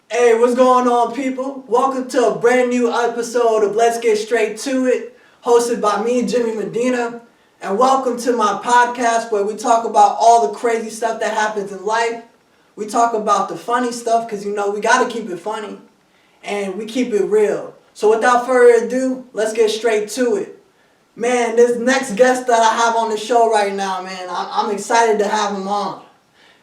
Hey, what's going on, people? Welcome to a brand new episode of Let's Get Straight to It, hosted by me, Jimmy Medina. And welcome to my podcast where we talk about all the crazy stuff that happens in life. We talk about the funny stuff because, we got to keep it funny. And we keep it real. So without further ado, let's get straight to it. Man, this next guest that I have on the show right now, man, I'm excited to have him on.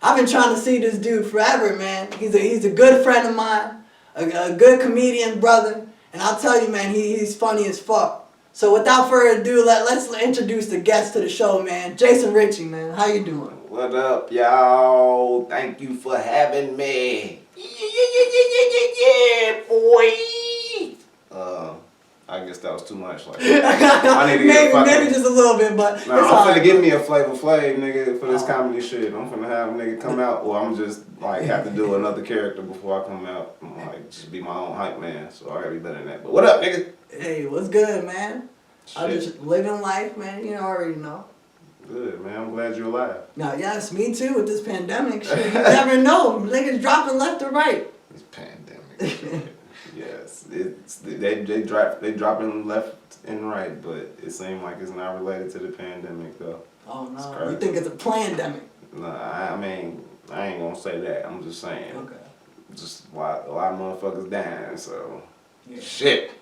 I've been trying to see this dude forever, man. He's a good friend of mine, a good comedian brother, and I'll tell you, man, he's funny as fuck. So without further ado, let's introduce the guest to the show, man. Jason Ritchey, man. How you doing? What up, y'all? Thank you for having me. Yeah, boy. I guess that was too much. Like, I need to get maybe just a little bit, but nah, I'm finna give me a Flavor Flav, nigga, for this comedy shit. I'm finna have a nigga come out, or I'm just like have to do another character before I come out. I'm like just be my own hype man. So I gotta be better than that. But what up, nigga? Hey, what's good, man? Shit. I'm just living life, man. You already know. Good, man. I'm glad you're alive. Now, yes, me too. With this pandemic shit, you never know. Niggas dropping left or right. This pandemic shit. Yes, they dropping left and right, but it seems like it's not related to the pandemic though. Oh no, you think it's a plandemic? No, I mean I ain't gonna say that. I'm just saying. Okay. Just a lot of motherfuckers dying, so yeah. Shit.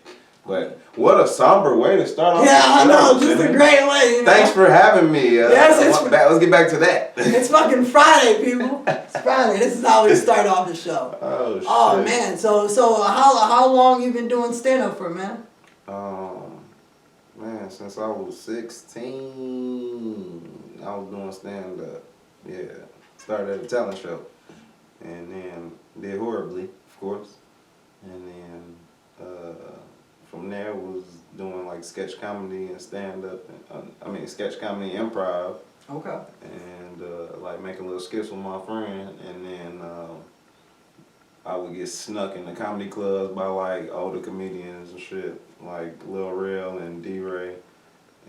But what a somber way to start off. Yeah, I know, just a great way. Thanks for having me. Yes, let's get back to that. It's fucking Friday, people. It's Friday. This is how we start off the show. Oh shit. Oh man, so how long you been doing stand up for, man? Man, since I was 16, I was doing stand up. Yeah, started at a talent show, and then did horribly, of course, and then. From there was doing like sketch comedy and stand up, sketch comedy and improv. Okay. And like making little skits with my friend, and then I would get snuck in the comedy clubs by like older comedians and shit, like Lil Real and D-Ray,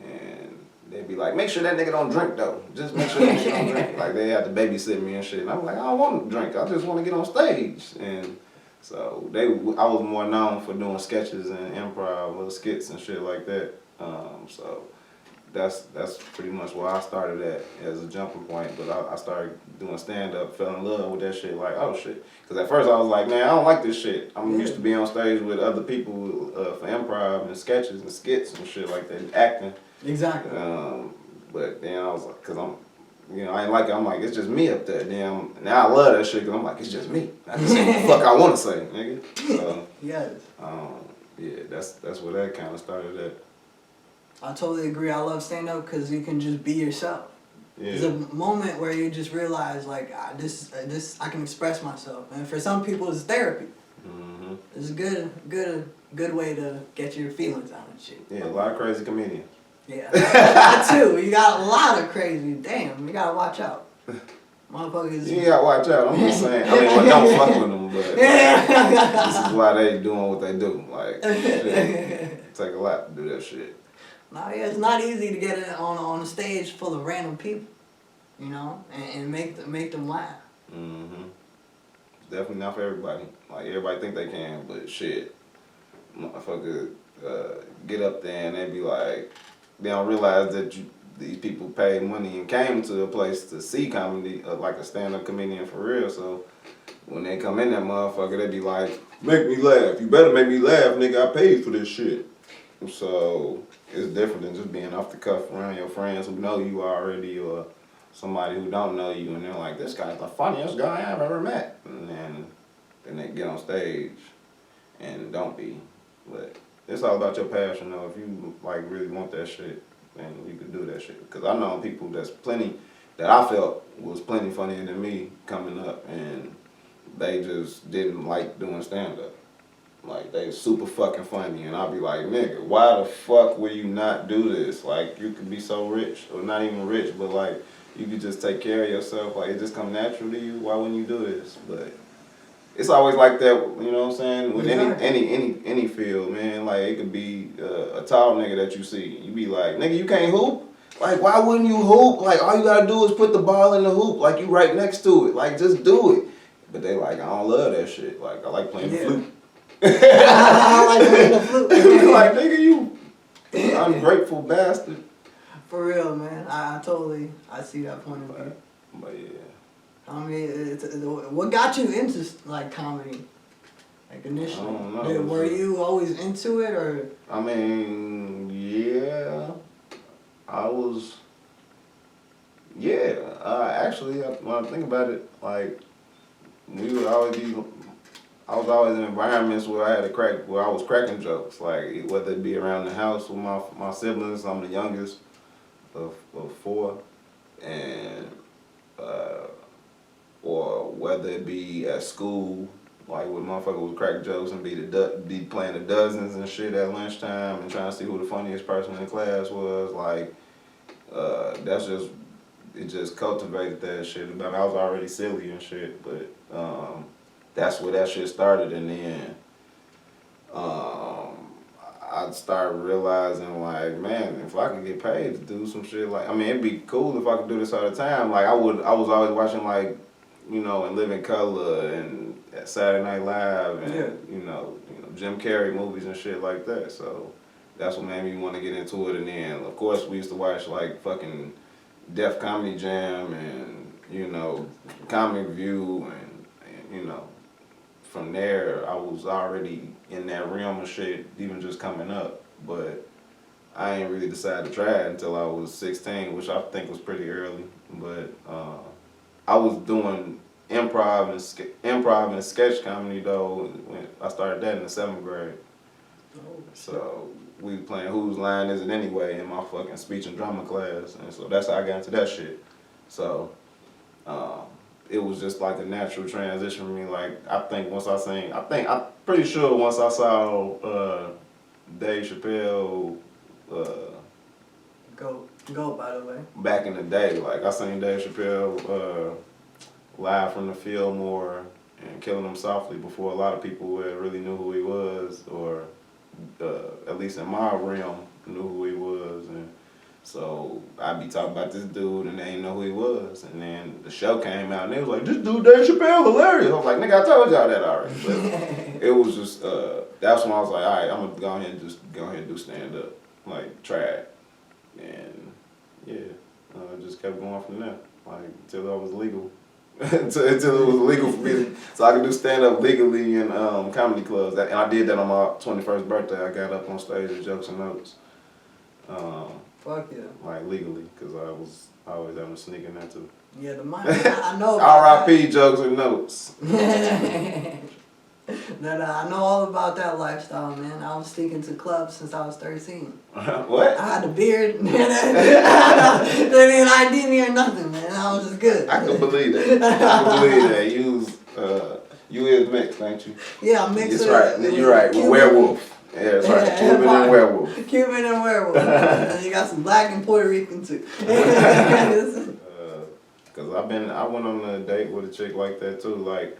and they'd be like, make sure that nigga don't drink though. Just make sure that nigga don't drink. Like they had to babysit me and shit, and I'm like, I don't want to drink. I just want to get on stage. And so I was more known for doing sketches and improv, little skits and shit like that. So that's pretty much where I started at as a jumping point. But I started doing stand up, fell in love with that shit. Like, oh shit, because at first I was like, man, I don't like this shit. I'm used to being on stage with other people for improv and sketches and skits and shit like that, acting. Exactly. But then I was like, cause I ain't like it. I'm like, it's just me up there. Now I love that shit because I'm like, it's just me. I can say what the fuck I want to say, nigga. So, yes. Yeah, that's where that kind of started at. I totally agree. I love stand up because you can just be yourself. Yeah. There's a moment where you just realize like this I can express myself, and for some people it's therapy. Mm-hmm. It's a good way to get your feelings out and shit. Yeah, a lot of crazy comedians. Yeah, that too. You got a lot of crazy. Damn, you gotta watch out, motherfuckers. You gotta watch out. I'm just saying. I mean, don't fuck with them, but this is why they doing what they do. Like, shit, it take a lot to do that shit. Nah, yeah, it's not easy to get it on a stage full of random people, and make them laugh. Mm-hmm. It's definitely not for everybody. Like everybody think they can, but shit, motherfucker, get up there and they be like. They don't realize that these people paid money and came to a place to see comedy, like a stand-up comedian for real. So when they come in that motherfucker, they be like, make me laugh. You better make me laugh, nigga. I paid for this shit. So it's different than just being off the cuff around your friends who know you already or somebody who don't know you. And they're like, this guy's the funniest guy I've ever met. And then they get on stage and don't be. But it's all about your passion, though. If you like really want that shit, then you can do that shit. Because I know people that I felt was plenty funnier than me coming up, and they just didn't like doing stand up. Like they super fucking funny, and I'll be like, nigga, why the fuck will you not do this? Like you could be so rich, or not even rich, but like you could just take care of yourself. Like it just come natural to you. Why wouldn't you do this? But it's always like that, you know what I'm saying? With any field, man. Like it could be a tall nigga that you see. You be like, nigga, you can't hoop? Like, why wouldn't you hoop? Like, all you gotta do is put the ball in the hoop. Like, you right next to it. Like, just do it. But they like, I don't love that shit. Like, I like playing the flute. I like playing the flute. Like, nigga, you ungrateful bastard. For real, man. I see that point of view. But yeah. I mean, what got you into like comedy? Like initially, I don't know. Were you always into it, or? I mean, yeah, I was. Yeah, actually, when I think about it, like we would always be. I was always in environments where I was cracking jokes, like whether it be around the house with my siblings. I'm the youngest of four, and or whether it be at school, like with motherfuckers would crack jokes and be playing the dozens and shit at lunchtime and trying to see who the funniest person in class was. Like that's just it just cultivated that shit. I mean, I was already silly and shit, but that's where that shit started. And then I started realizing, like, man, if I could get paid to do some shit, like, I mean, it'd be cool if I could do this all the time. Like, I was always watching, like, you know, In Living Color and Saturday Night Live and, you know, Jim Carrey movies and shit like that. So that's what made me want to get into it. And then, of course, we used to watch, like, fucking Def Comedy Jam and, you know, Comedy Review and you know, from there, I was already in that realm of shit, even just coming up. But I ain't really decided to try it until I was 16, which I think was pretty early. But I was doing improv and sketch comedy though. When I started that in the 7th grade. So we were playing Whose Line Is It Anyway in my fucking speech and drama class, and so that's how I got into that shit. So it was just like a natural transition for me. Like I'm pretty sure once I saw Dave Chappelle Go by the way. back in the day, like I seen Dave Chappelle live from the Fillmore and Killing Them Softly before a lot of people really knew who he was, or at least in my realm knew who he was. And so I'd be talking about this dude and they didn't know who he was. And then the show came out and they was like, this dude Dave Chappelle hilarious. I was like, nigga, I told y'all that already. But it was just, that's when I was like, all right, I'm going to go ahead and do stand up. Like, try it. And yeah, I just kept going from there. Like, until I was legal. until it was legal for me so I could do stand up legally in comedy clubs. And I did that on my 21st birthday. I got up on stage with Jokes and Notes. Fuck yeah. Like legally, because I was always having to sneak in there too. Yeah, the money, I know. R.I.P. Jokes and Notes. I know all about that lifestyle, man. I was sneaking to clubs since I was 13. What? I had a beard. They didn't ID me or nothing, man. I was just good. I can believe that. You is mixed, ain't you? Yeah, I'm mixed. That's right. You're right. With werewolf. Yeah, that's right. Cuban and werewolf. Cuban and werewolf. And you got some black and Puerto Rican too. Cause I went on a date with a chick like that too. Like,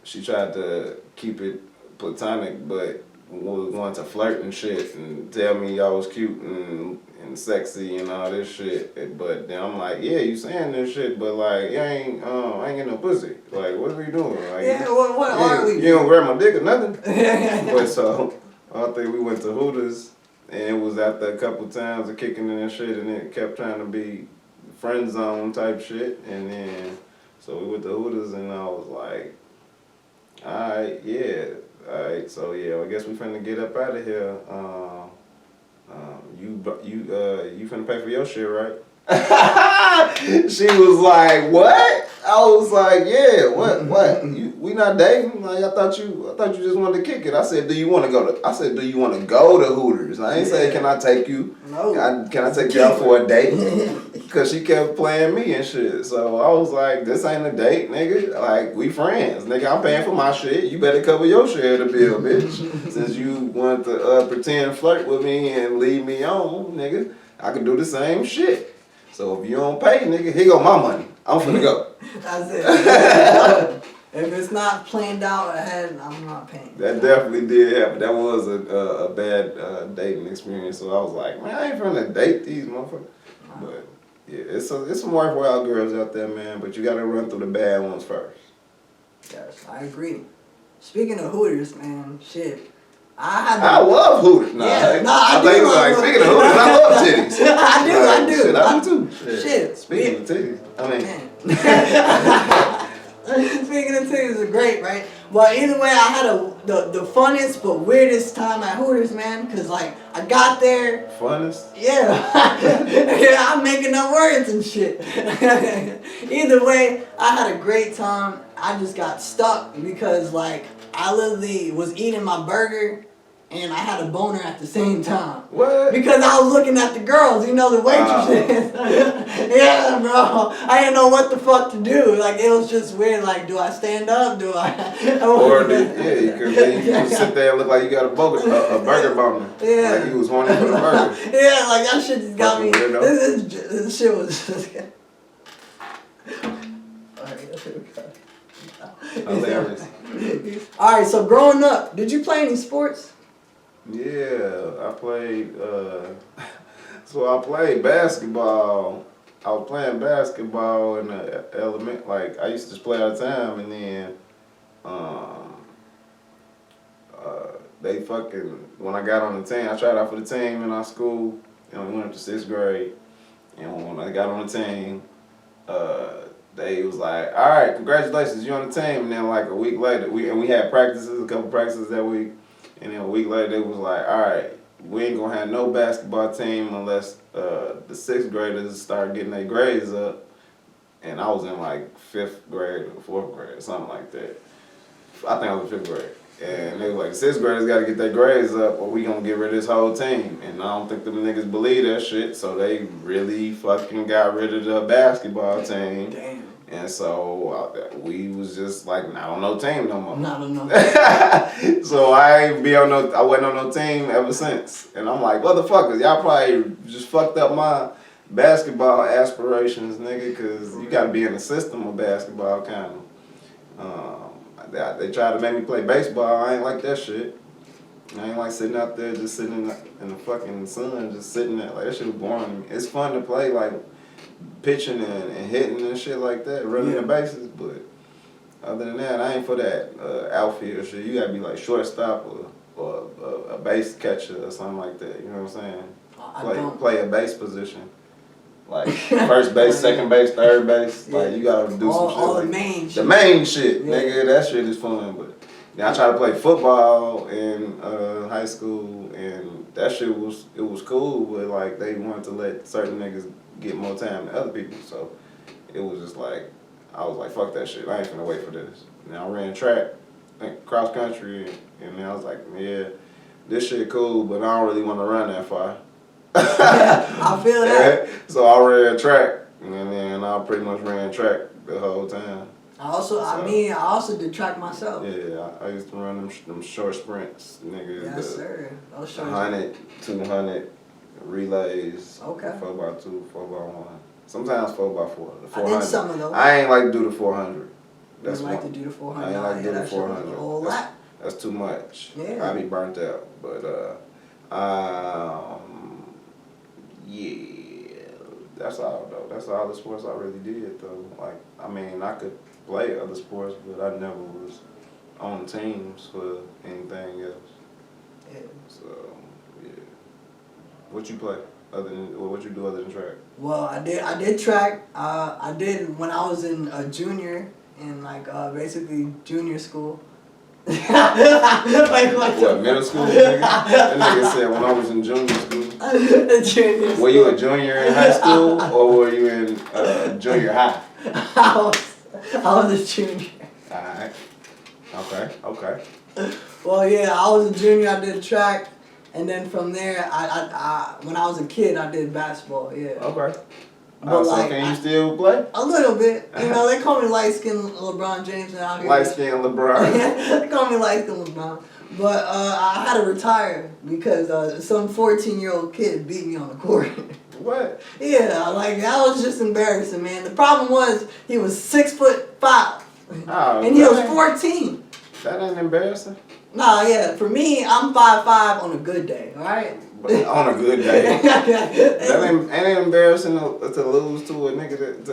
she tried to keep it platonic, but was wanting to flirt and shit and tell me I was cute and sexy and all this shit. But then I'm like, yeah, you saying this shit, but like, I ain't getting no pussy. Like, what are we doing? Like, yeah, what are we? You don't grab my dick or nothing. But so I think we went to Hooters, and it was after a couple times of kicking in and shit, and it kept trying to be friend zone type shit. And then so we went to Hooters, and I was like, alright, yeah. Alright, so yeah, I guess we finna get up out of here. You finna pay for your shit, right? She was like, what? I was like, yeah, what? We not dating? Like, I thought you just wanted to kick it. I said, do you want to go to Hooters? I ain't saying, can I take you? No. Can I take you out for a date? Because she kept playing me and shit. So I was like, this ain't a date, nigga. Like, we friends. Nigga, I'm paying for my shit. You better cover your share of the bill, bitch. Since you want to pretend flirt with me and leave me on, nigga, I can do the same shit. So if you don't pay, nigga, here go my money. I'm finna go. That's it. If it's not planned out ahead, I'm not paying. That definitely did happen. That was a bad dating experience. So I was like, man, I ain't finna date these motherfuckers. But yeah, it's some worthwhile girls out there, man. But you gotta run through the bad ones first. Yes, I agree. Speaking of Hooters, man, shit. I love Hooters. Nah, Yeah, I do think love like, Hooters. speaking of Hooters, I love titties. I do. Shit, I do too. Shit. Speaking of titties, I mean. Speaking of titties are great, right? But either way, I had the funnest but weirdest time at Hooters, man. Cause like I got there. Funnest? Yeah. Yeah, I'm making up words and shit. Either way, I had a great time. I just got stuck because like I literally was eating my burger and I had a boner at the same time. What? Because I was looking at the girls, you know, the waitresses. Yeah, bro. I didn't know what the fuck to do. Like, it was just weird. Like, do I stand up? Do I? Or you could sit there and look like you got a burger boner. Yeah. Like you was horny for the burger. Yeah, like that shit just got me. Fucking weirdo. This shit was just. Hilarious. Alright, so growing up, did you play any sports? Yeah, I played. So I played basketball. I was playing basketball in the element. Like I used to just play all the time, and then they fucking when I got on the team, I tried out for the team in our school. You know, we went up to 6th grade, and when I got on the team, they was like, "All right, congratulations, you're on the team." And then like a week later, we had practices, a couple practices that week. And then a week later, they was like, all right, we ain't gonna have no basketball team unless the 6th graders start getting their grades up. And I was in like 5th grade or 4th grade or something like that. I think I was in 5th grade. And they were like, the 6th graders gotta get their grades up or we gonna get rid of this whole team. And I don't think them niggas believe that shit, so they really fucking got rid of the basketball team. Damn. And so we was just like not on no team no more. Not on no. So I wasn't on no team ever since. And I'm like, motherfuckers, y'all probably just fucked up my basketball aspirations, nigga, because you gotta be in the system of basketball kind of. They tried to make me play baseball. I ain't like that shit. I ain't like sitting out there just sitting in the fucking sun, just sitting there. Like that shit was boring to me. It's fun to play like pitching and hitting and shit like that, running the bases, but other than that, I ain't for that outfield shit. You gotta be like shortstop or a base catcher or something like that. You know what I'm saying? Play a base position, like first base, second base, third base. Yeah. Like you gotta do some shit. All like the main shit. The main shit, nigga. That shit is fun, but. Yeah, I tried to play football in high school, and that shit was cool, but like they wanted to let certain niggas get more time than other people, so it was just like I was like, fuck that shit, I ain't finna wait for this. And I ran track, cross country, and then I was like, yeah, this shit cool, but I don't really want to run that far. I feel that. So I ran track, and then I pretty much ran track the whole time. I also did track myself. Yeah, I used to run them short sprints, nigga. Yes, sir. Those short 100, 200 relays. Okay. 4x2, 4x1. Sometimes 4x4. The 400. I did some of those. I ain't like to do the 400. That's like to do the 400. I ain't like to do the 400. A whole lot. That's too much. Yeah. I be burnt out. But yeah, that's all though. That's all the sports I really did though. Like, I mean, I could play other sports, but I never was on teams for anything else. Yeah. So, yeah. What you play what you do other than track? Well, I did track. I did when I was in junior in like basically junior school. What, middle school? Nigga? That nigga said when I was in junior school. Junior Were you a junior in high school or were you in junior high? I was a junior. Alright. Okay. Well, yeah, I was a junior. I did track, and then from there, I when I was a kid, I did basketball. Yeah. Okay. But so like, can you still play? A little bit. You know, they call me light-skinned LeBron James out here. Light-skinned LeBron. They call me light-skinned LeBron. But I had to retire because some 14-year-old kid beat me on the court. What? Yeah, like that was just embarrassing, man. The problem was he was 6'5", and he was 14. That ain't embarrassing. Nah, yeah. For me, I'm 5'5" on a good day. All right. On a good day. That ain't embarrassing to lose to a nigga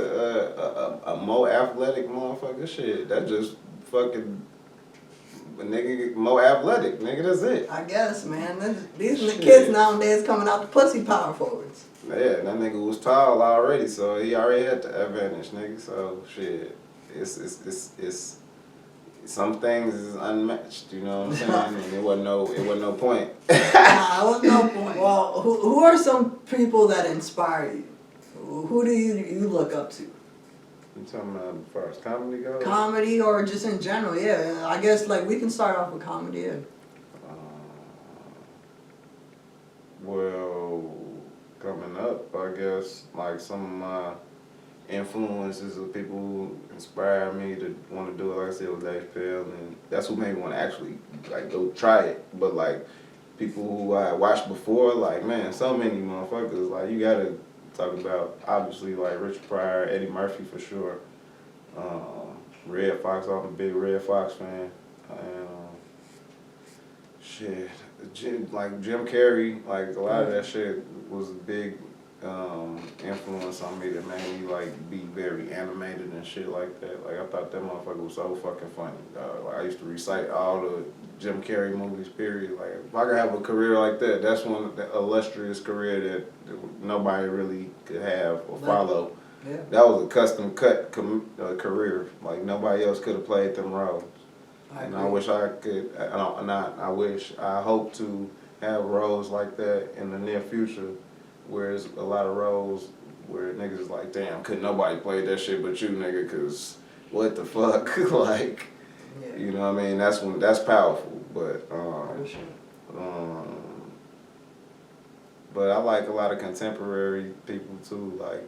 a more athletic motherfucker. Shit, that just fucking a nigga more athletic. Nigga, that's it. I guess, man. These Shit. kids nowadays coming out the pussy power forwards. Yeah, that nigga was tall already, so he already had the advantage, nigga. So shit, it's some things is unmatched. You know what I'm saying? And it wasn't no point. Nah, it was no point. Well, who are some people that inspire you? Who do you look up to? You talking about as far as comedy goes? Comedy or just in general? Yeah, I guess like we can start off with comedy. Yeah. Well, coming up, I guess like some of my influences of people who inspired me to want to do it. Like I said, with Dave Chappelle, and that's what made me want to actually like go try it. But like people who I watched before, like man, so many motherfuckers. Like you gotta talk about obviously like Richard Pryor, Eddie Murphy for sure. Red Fox, I'm a big Red Fox fan. And shit, Jim Carrey, like a lot of that shit was a big influence on me that made me like be very animated and shit like that. Like I thought that motherfucker was so fucking funny. Like I used to recite all the Jim Carrey movies. Period. Like if I could have a career like that, that's one the illustrious career that nobody really could have or follow. Yeah. That was a custom cut career. Like nobody else could have played them roles. And I wish I could. I hope to have roles like that in the near future. Whereas a lot of roles where niggas is like, damn, couldn't nobody play that shit but you, nigga, cause what the fuck, like, Yeah. you know what I mean? That's powerful, but but I like a lot of contemporary people too, like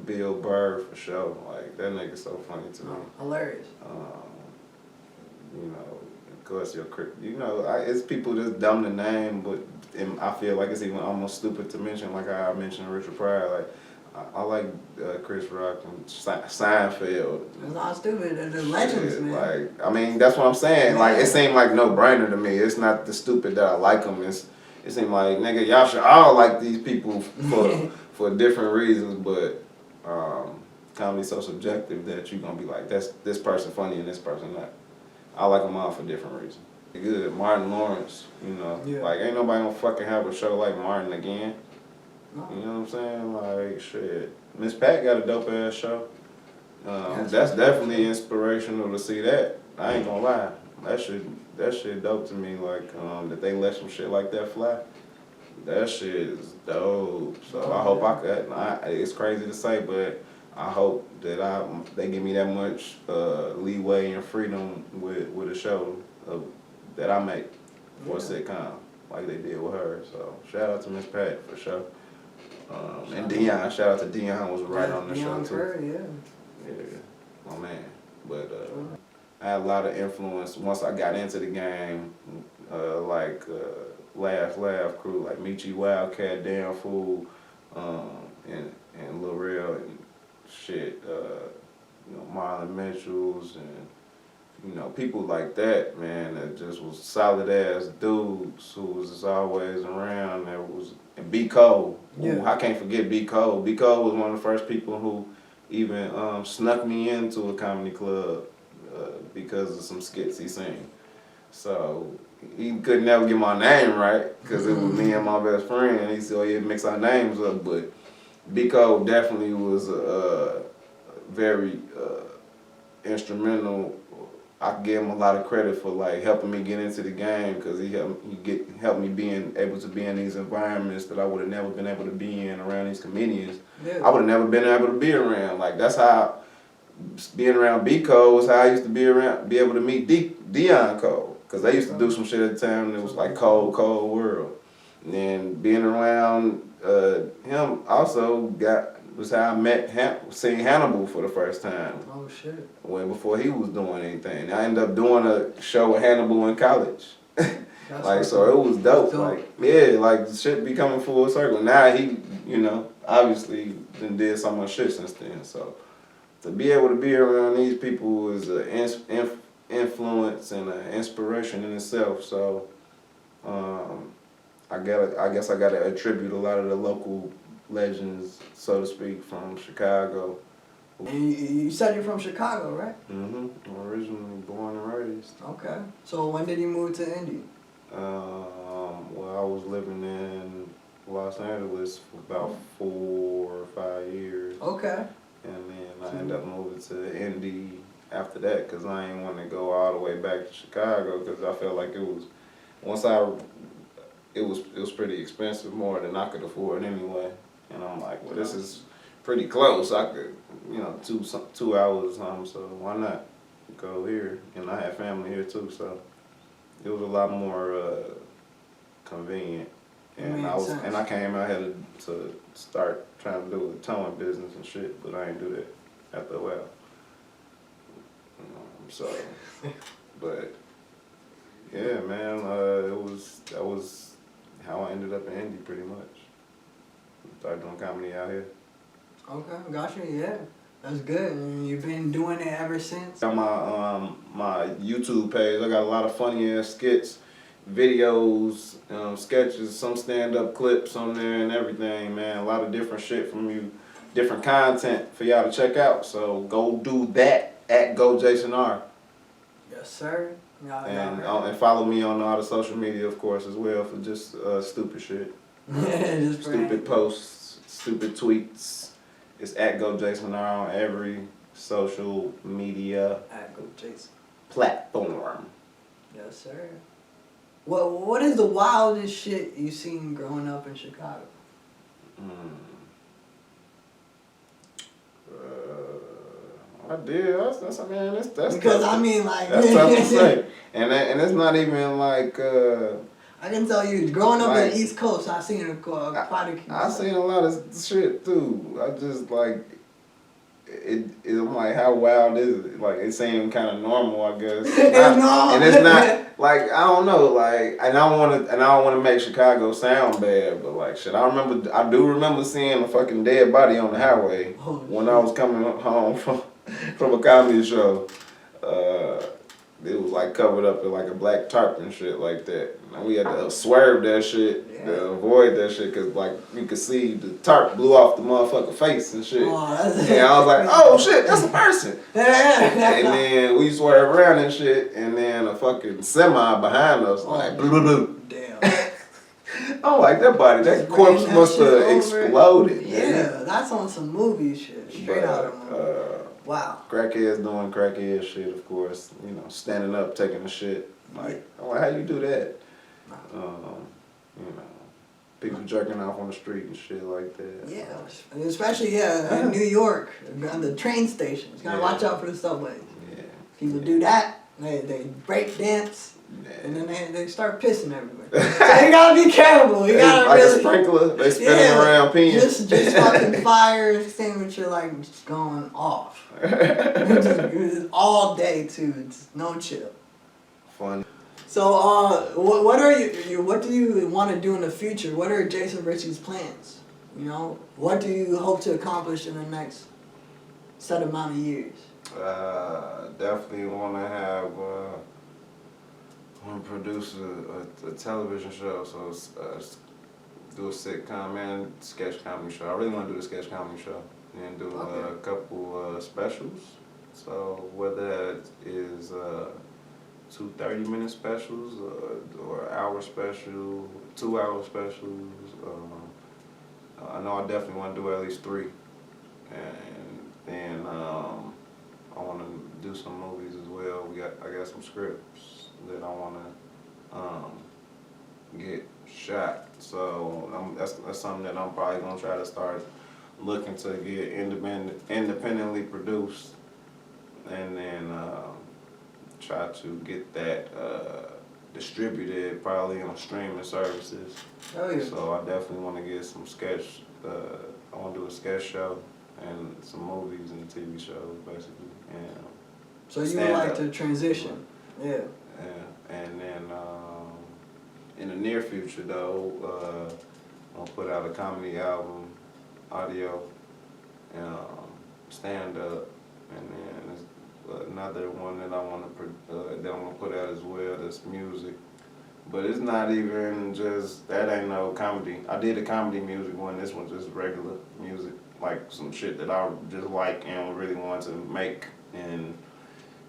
Bill Burr for sure. Like that nigga's so funny to me. Hilarious. You know, of course, it's people that's dumb to name, but I feel like it's even almost stupid to mention. Like I mentioned Richard Pryor, like I like Chris Rock and Seinfeld. It's not stupid. They're legends, man. Like I mean, that's what I'm saying. Like it seemed like no brainer to me. It's not the stupid that I like them. It seemed like nigga, y'all should all like these people for different reasons, but comedy's so subjective that you're gonna be like, that's this person funny and this person not. I like them all for different reasons. Good. Martin Lawrence, you know. Yeah. Like, ain't nobody gonna fucking have a show like Martin again. No. You know what I'm saying? Like, shit. Miss Pat got a dope-ass show. That's definitely inspirational to see that. I ain't gonna lie. That shit dope to me, like, that they let some shit like that fly. That shit is dope. So I hope I could. It's crazy to say, but I hope that they give me that much leeway and freedom with a show that I make for a sitcom like they did with her. So shout out to Miss Pat for sure. And Dion, shout out to Dion was right on the show too. Yeah, my man. But I had a lot of influence once I got into the game, like Laugh Crew, like Michi Wildcat, Damn Fool, and Lil Real and shit, Marlon Mitchell's and people like that, man, that just was solid ass dudes who was just always around. And B. Cole. Yeah. Ooh, I can't forget B. Cole. B. Cole was one of the first people who even snuck me into a comedy club because of some skits he seen. So he could never get my name right because it was me and my best friend. He said, he'd mix our names up, but B. Cole definitely was very instrumental. I can give him a lot of credit for like helping me get into the game because he helped me being able to be in these environments that I would have never been able to be in around these comedians. Yeah. I would have never been able to be around. Like that's how being around B. Cole was how I used to be able to meet Dion Cole because they used to do some shit at the time that was like cold world. And then being around him also was how I met seeing Hannibal for the first time. Oh shit. Before he was doing anything. I ended up doing a show with Hannibal in college. Like so it was dope. Like yeah, like shit be coming full circle. Now he, obviously did so much shit since then. So to be able to be around these people is an influence and an inspiration in itself. So I guess I gotta attribute a lot of the local legends, so to speak, from Chicago And you said you're from Chicago, right? I'm originally born and raised. Okay. So when did you move to Indy? Well, I was living in Los Angeles for about 4 or 5 years. Okay. And then I ended up moving to Indy after that because I didn't want to go all the way back to Chicago because I felt like it was, it was pretty expensive, more than I could afford anyway. And I'm like, well, this is pretty close. I could, 2 hours, so why not go here? And I had family here too, so it was a lot more convenient. And I came out here to start trying to do a towing business and shit, but I didn't do that after a while. So, but yeah, man, that was how I ended up in Indy pretty much. Started doing comedy out here. Okay, gotcha. Yeah, that's good. And you've been doing it ever since. On my YouTube page, I got a lot of funny ass skits, videos, sketches, some stand up clips on there and everything, man. A lot of different shit from you, different content for y'all to check out. So go do that at GoJasonR. Yes, sir. And follow me on all the social media, of course, as well, for just stupid shit. Just stupid posts, stupid tweets. It's at GoJasonR on every social media At GoJason platform. Yes, sir. What is the wildest shit you seen growing up in Chicago? I did. That's because tough. I mean, like, that's tough to say, and it's not even like. I can tell you, growing up in the East Coast, I seen quite a few. I seen a lot of shit too. I just like it. I'm like, how wild is it? Like, it seemed kind of normal, I guess. And it's not like, I don't know, like, and I don't want to make Chicago sound bad, but like, shit, I do remember seeing a fucking dead body on the highway when I was coming home from a comedy show. It was like covered up in like a black tarp and shit like that. And we had to swerve that shit to avoid that shit because like you could see the tarp blew off the motherfucker face and shit. And I was like, oh shit, that's a person. And then we swerved around and shit, and then a fucking semi behind us like blue blue blue. Damn. I'm like, that corpse must have exploded. Yeah, that's on some movie shit. Straight out of a movie. Wow. Crackheads doing crackhead shit, of course. Standing up, taking a shit. Like, I'm like, how you do that? People jerking off on the street and shit like that. Yeah, especially in New York, on the train stations. Gotta watch out for the subways. Yeah. People do that. They break dance. And then they start pissing everywhere. So you gotta be careful. You gotta like really, a sprinkler, they spinning around peeing. Just fucking fire extinguisher like just going off. just all day too. It's no chill. Fun. So what do you want to do in the future? What are Jason Ritchey's plans? What do you hope to accomplish in the next set amount of years? Definitely want to have. Want to produce a television show, so do a sitcom and sketch comedy show. I really want to do the sketch comedy show and do a couple specials. So whether that is 2 30-minute specials or hour special, 2-hour specials. I know I definitely want to do at least 3, and then I want to do some movies as well. I got some scripts that I want to get shot. So that's something that I'm probably gonna try to start looking to get independently produced, and then try to get that distributed probably on streaming services. Oh yeah. So I definitely want to get some sketch. I want to do a sketch show and some movies and TV shows basically. And so you would like to transition? Yeah. Yeah, and then in the near future though, I'll put out a comedy album, audio, and stand up, and then another one that I want to put out as well. That's music, but it's not even just that. Ain't no comedy. I did a comedy music one. This one's just regular music, like some shit that I just like and really want to make. And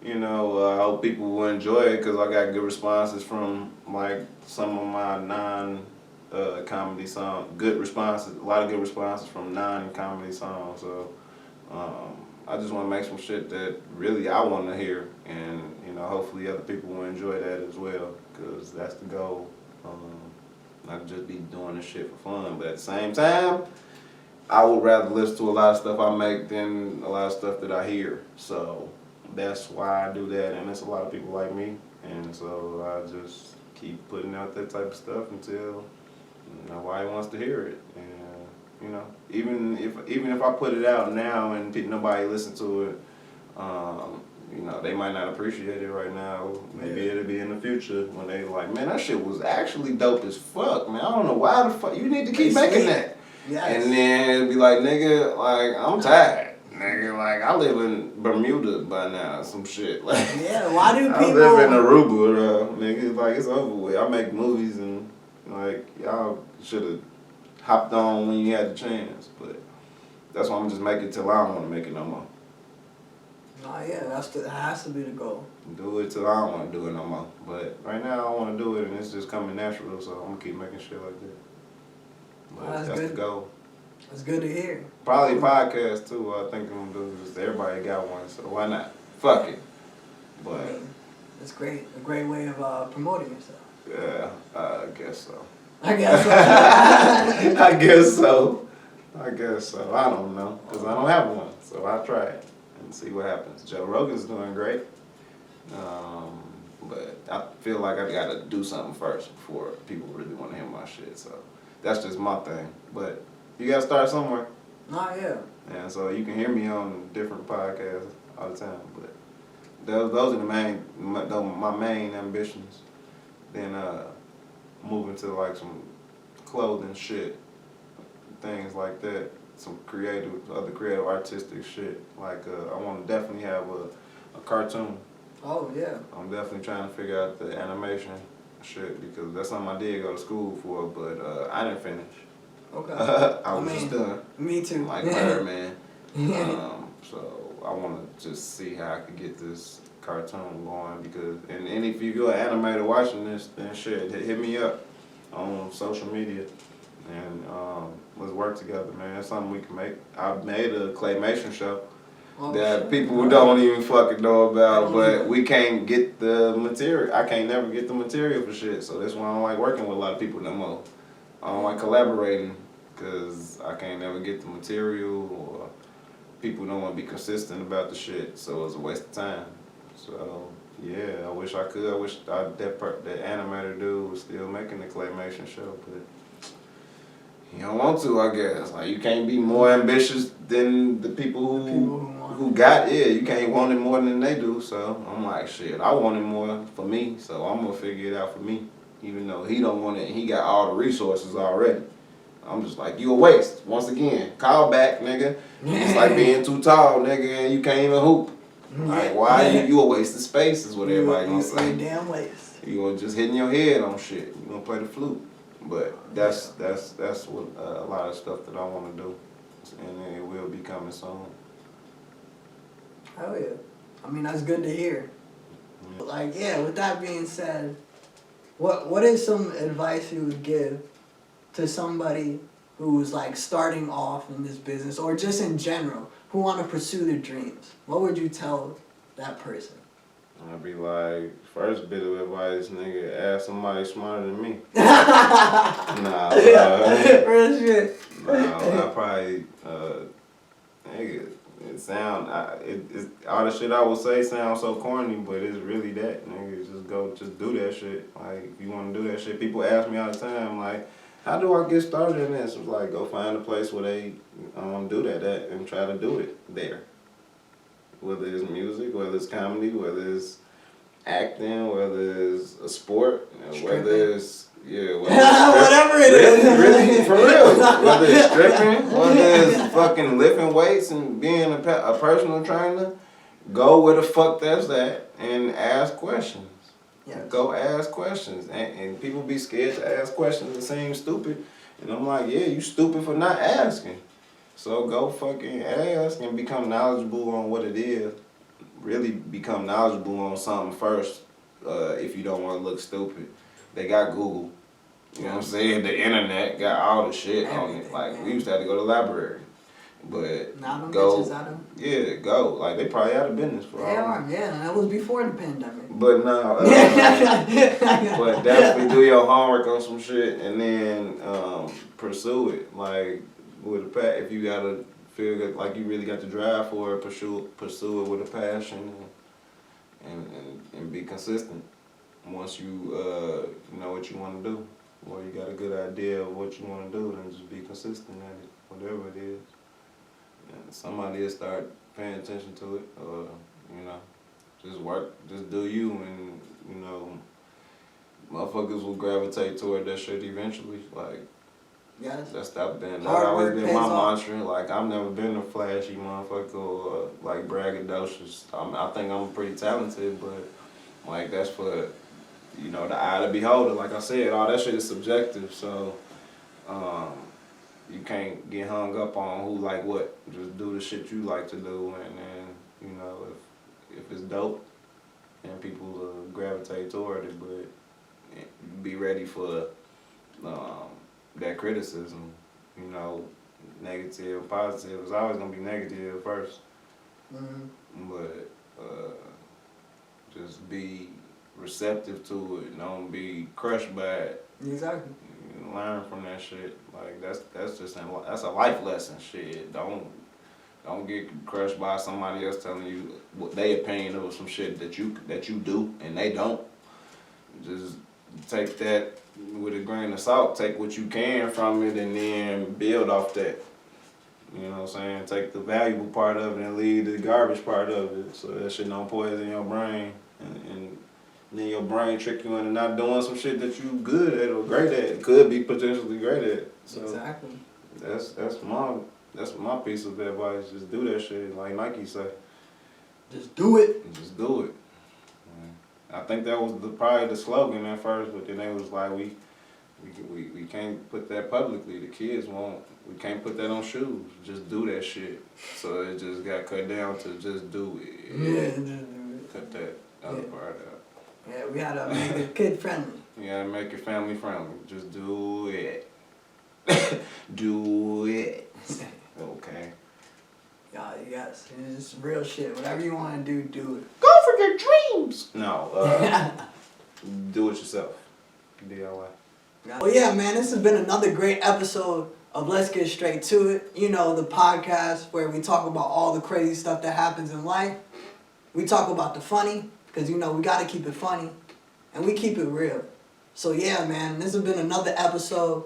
you know, I hope people will enjoy it because I got good responses from like some of my non-comedy songs. Good responses, a lot of good responses from non-comedy songs. So I just want to make some shit that really I want to hear, and you know, hopefully other people will enjoy that as well because that's the goal. Not just be doing this shit for fun, but at the same time, I would rather listen to a lot of stuff I make than a lot of stuff that I hear. So that's why I do that, and there's a lot of people like me, and so I just keep putting out that type of stuff until nobody wants to hear it. And you know, even if I put it out now and nobody listen to it, you know, they might not appreciate it right now. Maybe it'll be in the future when they like, man, that shit was actually dope as fuck, man. I don't know why the fuck you need to keep making that. Yes. And then it'll be like, nigga, like I'm tired. Nigga, like I live in Bermuda by now, some shit. Like, yeah, why do people? I live in Aruba, nigga. Like it's over with. I make movies and like y'all should have hopped on when you had the chance, but that's why I'm just making it till I don't want to make it no more. Oh yeah, that has to be the goal. Do it till I don't want to do it no more. But right now I want to do it and it's just coming natural, so I'm gonna keep making shit like that. But that's the goal. That's good to hear. Probably podcast too. I think I'm gonna do just everybody got one, so why not? Fuck it. But it's great. A great way of promoting yourself. Yeah, I guess so. I guess so. I guess so. I guess so. I don't know, because I don't have one, so I'll try it and see what happens. Joe Rogan's doing great, but I feel like I got to do something first before people really want to hear my shit, so that's just my thing. But you got to start somewhere. Oh, yeah. And so you can hear me on different podcasts all the time, but those are my main ambitions. Then moving to like some clothing shit, things like that, some other creative artistic shit. Like I want to definitely have a cartoon. Oh yeah. I'm definitely trying to figure out the animation shit because that's something I did go to school for, but I didn't finish. Okay. I was just done. Me too. Like Birdman. So I want to just see how I could get this cartoon going because, and if you're an animator watching this, then shit, hit me up on social media and let's work together, man. It's something we can make. I made a claymation show that people don't even fucking know about, but we can't get the material. I can't never get the material for shit, so that's why I don't like working with a lot of people no more. I don't like collaborating because I can't never get the material or people don't want to be consistent about the shit, so it's a waste of time. So yeah, I wish I could. I wish that animator dude was still making the claymation show, but he don't want to. I guess like you can't be more ambitious than the people who got it. You can't want it more than they do. So I'm like, shit, I want it more for me. So I'm gonna figure it out for me, even though he don't want it. And he got all the resources already. I'm just like, you a waste. Once again, call back, nigga. It's like being too tall, nigga, and you can't even hoop. Like, why you a waste of space is what everybody gonna say. You a damn waste. You gonna just hitting your head on shit. You gonna play the flute. But that's what a lot of stuff that I want to do, and it will be coming soon. Oh yeah, I mean that's good to hear. Yeah. Like with that being said, what is some advice you would give to somebody who's like starting off in this business or just in general who want to pursue their dreams? What would you tell that person? I'd be like, first bit of advice, nigga, ask somebody smarter than me. Nah, real shit. Nah, I probably, nigga, all the shit I would say sounds so corny, but it's really that, nigga. Just do that shit. Like, if you want to do that shit, people ask me all the time, like, how do I get started in this? It's like, go find a place where they do that at and try to do it there. Whether it's music, whether it's comedy, whether it's acting, whether it's a sport, whether it's whatever it is. Really, for real. Whether it's stripping, whether it's fucking lifting weights and being a personal trainer, go where the fuck that's at and ask questions. Yes. Go ask questions. And people be scared to ask questions and seem stupid. And I'm like, yeah, you stupid for not asking. So go fucking ask and become knowledgeable on what it is. Really become knowledgeable on something first. If you don't want to look stupid, they got Google. You know what I'm saying? The internet got all the shit on it. Everything, Like man. we used to have to go to the library, but Now them go. bitches out of. Yeah, go. Like they probably out of business for They all. are, yeah. That was before the pandemic. But now, but definitely do your homework on some shit and then pursue it. Like with a if you gotta feel good, like you really got to drive for it, pursue it with a passion and be consistent. Once you know what you want to do, or you got a good idea of what you want to do, then just be consistent at it, whatever it is. And somebody will start paying attention to it, or you know. Just work, just do you, and you know, motherfuckers will gravitate toward that shit eventually. Like, Yes. that's always work been pays my off. mantra. Like, I've never been a flashy motherfucker or like braggadocious. I think I'm pretty talented, but like that's for you know the eye of the beholder. Like I said, all that shit is subjective. So, you can't get hung up on who like what. Just do the shit you like to do, and then you know if it's dope, and people gravitate toward it, but be ready for that criticism. You know, negative, positive. It's always gonna be negative first, but just be receptive to it. Don't be crushed by it. Exactly. Learn from that shit. Like that's a life lesson. Shit. Don't get crushed by somebody else telling you what their opinion of some shit that you do and they don't. Just take that with a grain of salt. Take what you can from it and then build off that. You know what I'm saying? Take the valuable part of it and leave the garbage part of it, so that shit don't poison your brain and then your brain trick you into not doing some shit that you good at or great at. Could be potentially great at. So Exactly. That's my piece of advice. Just do that shit, like Nike say. Just do it. Just do it. I think that was probably the slogan at first, but then they was like, we can't put that publicly. The kids won't. We can't put that on shoes. Just do that shit. So it just got cut down to just do it. Yeah, just do it. Cut that other part out. Yeah, we gotta make it kid friendly. You gotta make it family friendly. Just do it. Do it. Okay. Yeah, yes. It's real shit. Whatever you wanna do, do it. Go for your dreams. No. Do it yourself. DIY. Well, yeah, man, this has been another great episode of Let's Get Straight to It. You know, the podcast where we talk about all the crazy stuff that happens in life. We talk about the funny, because, you know, we got to keep it funny. And we keep it real. So, yeah, man, this has been another episode.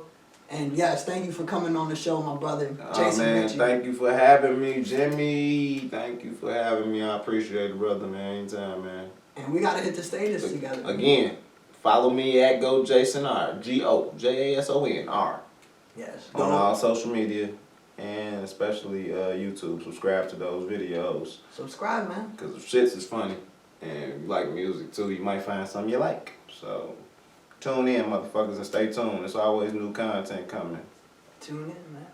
And, yes, thank you for coming on the show, my brother, Jason Ritchey. Thank you for having me, Jimmy. Thank you for having me. I appreciate it, brother, man. Anytime, man. And we got to hit the stages together. Again, follow me at GoJasonR. GoJasonR. Yes. On all social media. And especially YouTube. Subscribe to those videos. Subscribe, man. Because the shits is funny. And if you like music, too, you might find something you like. So, tune in, motherfuckers, and stay tuned. There's always new content coming. Tune in, man.